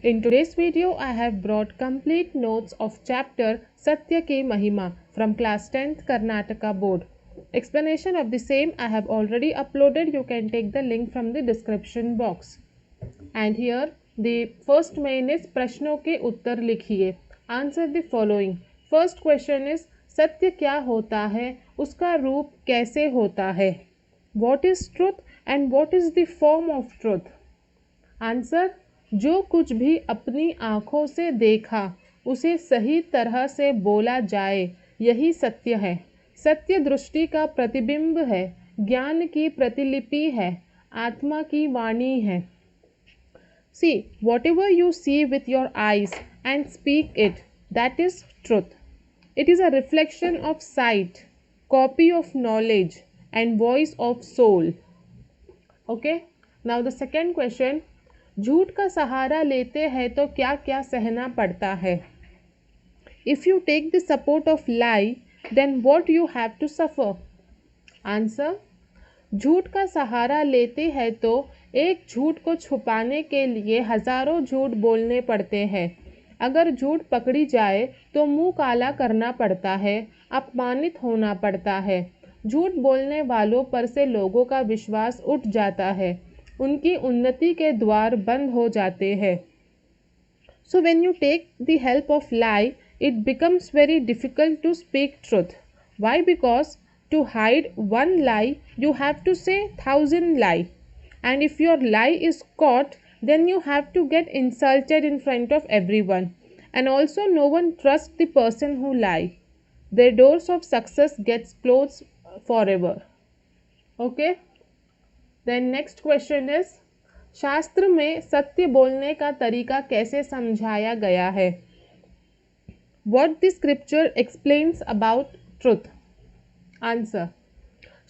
In today's video, I have brought complete notes of chapter Satya Ki Mahima from class 10th Karnataka board. Explanation of the same I have already uploaded. You can take the link from the description box. And here the first main is प्रश्नों के उत्तर लिखिए. Answer the following. First question is सत्य क्या होता है, उसका रूप कैसे होता है. What is truth and what is the form of truth? Answer. जो कुछ भी अपनी आँखों से देखा उसे सही तरह से बोला जाए, यही सत्य है. सत्य दृष्टि का प्रतिबिंब है, ज्ञान की प्रतिलिपि है, आत्मा की वाणी है. See, whatever you see with your eyes and speak it, that is truth. It is a reflection of sight, copy of knowledge, and voice of soul. Okay? Now the second question. झूठ का सहारा लेते हैं तो क्या क्या सहना पड़ता है. If you take the support of lie, then what you have to suffer? Answer. झूठ का सहारा लेते हैं तो एक झूठ को छुपाने के लिए हजारों झूठ बोलने पड़ते हैं. अगर झूठ पकड़ी जाए तो मुंह काला करना पड़ता है, अपमानित होना पड़ता है. झूठ बोलने वालों पर से लोगों का विश्वास उठ जाता है, उनकी उन्नति के द्वार बंद हो जाते हैं. So when you take the help of lie, it becomes very difficult to speak truth. Why? Because to hide one lie, you have to say 1,000 lie. And if your lie is caught, then you have to get insulted in front of everyone. And also no one trusts the person who lie. Their doors of success gets closed forever. Okay? Then next question is, शास्त्र में सत्य बोलने का तरीका कैसे समझाया गया है. What the scripture explains about truth? Answer.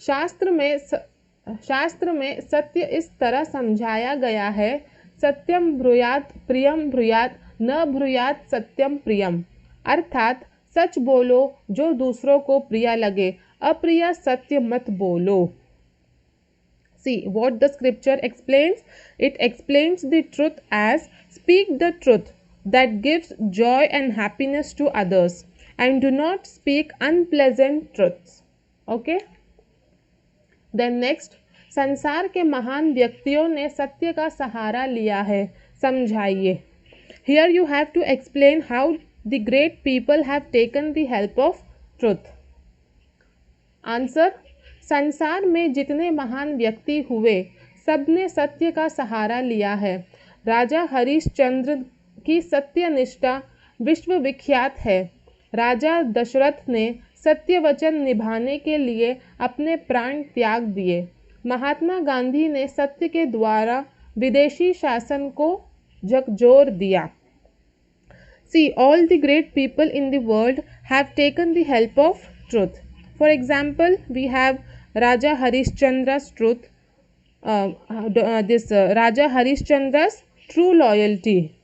शास्त्र में सत्य इस तरह समझाया गया है. सत्यम ब्रूयात प्रियम ब्रूयात न ब्रूयात सत्यम प्रियम. अर्थात सच बोलो जो दूसरों को प्रिय लगे, अप्रिय सत्य मत बोलो. See what the scripture explains. It explains the truth as speak the truth that gives joy and happiness to others and do not speak unpleasant truths. Okay? Then next, संसार के महान व्यक्तियों ने सत्य का सहारा लिया है, समझाइए. Here you have to explain how the great people have taken the help of truth. Answer. संसार में जितने महान व्यक्ति हुए, सबने सत्य का सहारा लिया है. राजा हरिश्चंद्र की सत्यनिष्ठा विश्व विख्यात है. राजा दशरथ ने सत्य वचन निभाने के लिए अपने प्राण त्याग दिए. महात्मा गांधी ने सत्य के द्वारा विदेशी शासन को झकझोर दिया. See, all the great people in the world have taken the help of truth. For example, we have Raja Harishchandra's truth. Raja Harishchandra's true loyalty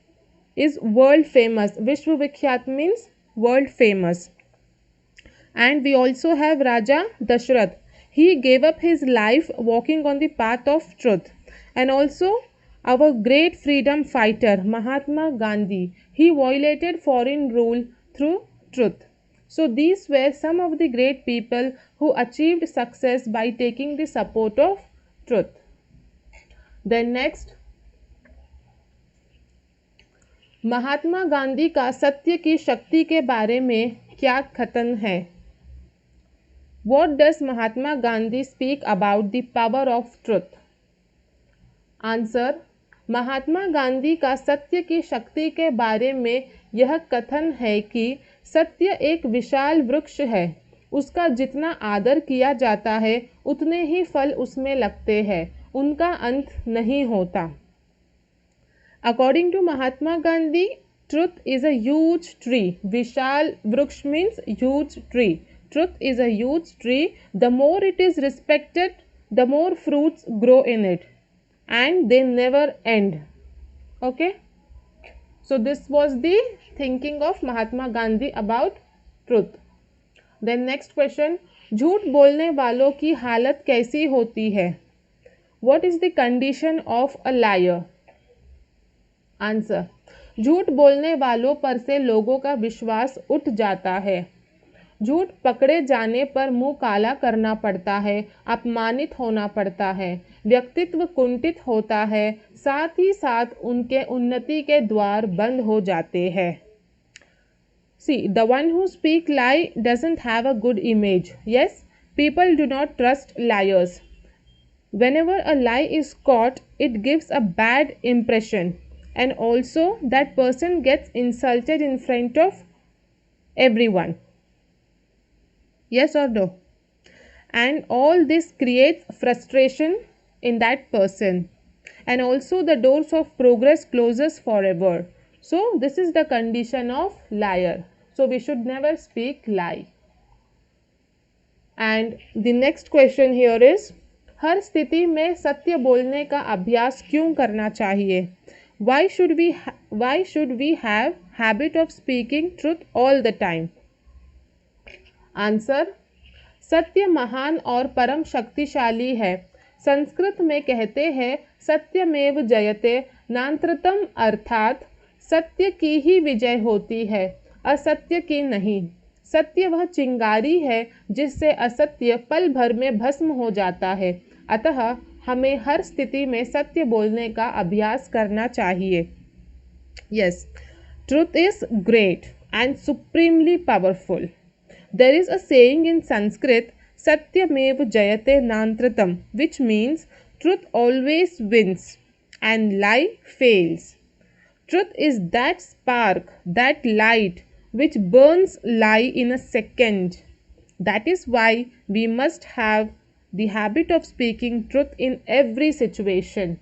is world famous. Vishwa Vikhyat means world famous. And we also have Raja Dashrath. He gave up his life walking on the path of truth. And also our great freedom fighter Mahatma Gandhi. He violated foreign rule through truth. So these were some of the great people who achieved success by taking the support of truth. Then next, Mahatma Gandhi का सत्य की शक्ति के बारे में क्या कथन है. What does Mahatma Gandhi speak about the power of truth? Answer. Mahatma Gandhi का सत्य की शक्ति के बारे में यह कथन है कि सत्य एक विशाल वृक्ष है. उसका जितना आदर किया जाता है उतने ही फल उसमें लगते हैं, उनका अंत नहीं होता. According to Mahatma Gandhi, truth is a huge tree. विशाल वृक्ष means huge tree. Truth is a huge tree. The more it is respected, the more fruits grow in it. And they never end. Okay? So this was the thinking of Mahatma Gandhi about truth. Then next question. झूठ बोलने वालों की हालत कैसी होती है. What is the condition of a liar? Answer. झूठ बोलने वालों पर से लोगों का विश्वास उठ जाता है। झूठ पकड़े जाने पर मुंह काला करना पड़ता है, अपमानित होना पड़ता है, व्यक्तित्व कुंठित होता है, साथ ही साथ उनके उन्नति के द्वार बंद हो जाते हैं। See, the one who speak lie doesn't have a good image. Yes, people do not trust liars. Whenever a lie is caught, it gives a bad impression, and also that person gets insulted in front of everyone. Yes or no? And all this creates frustration in that person, and also the doors of progress closes forever. So this is the condition of liar. So we should never speak lie. And the next question here is, हर स्थिति में सत्य बोलने का अभ्यास क्यों करना चाहिए? Why should we have habit of speaking truth all the time? Answer, सत्य महान और परम शक्तिशाली है। संस्कृत में कहते हैं सत्यमेव जयते नान्त्रतम, अर्थात सत्य की ही विजय होती है, असत्य की नहीं। सत्य वह चिंगारी है जिससे असत्य पल भर में भस्म हो जाता है। अतः हमें हर स्थिति में सत्य बोलने का अभ्यास करना चाहिए। Yes, truth is great and supremely powerful. There is a saying in Sanskrit, Satyamev Jayate Nantratam, which means truth always wins and lie fails. Truth is that spark, that light which burns lie in a second. That is why we must have the habit of speaking truth in every situation.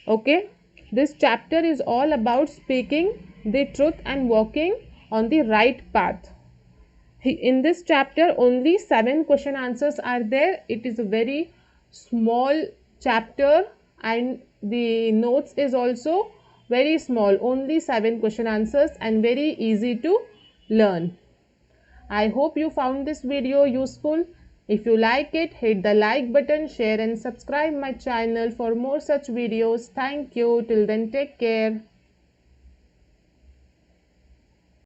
Okay? This chapter is all about speaking the truth and walking on the right path. In this chapter only 7 question answers are there. It is a very small chapter and the notes is also very small, only 7 question answers and very easy to learn. I hope you found this video useful. If you like it, hit the like button, share and subscribe my channel for more such videos. Thank you. Till then, take care.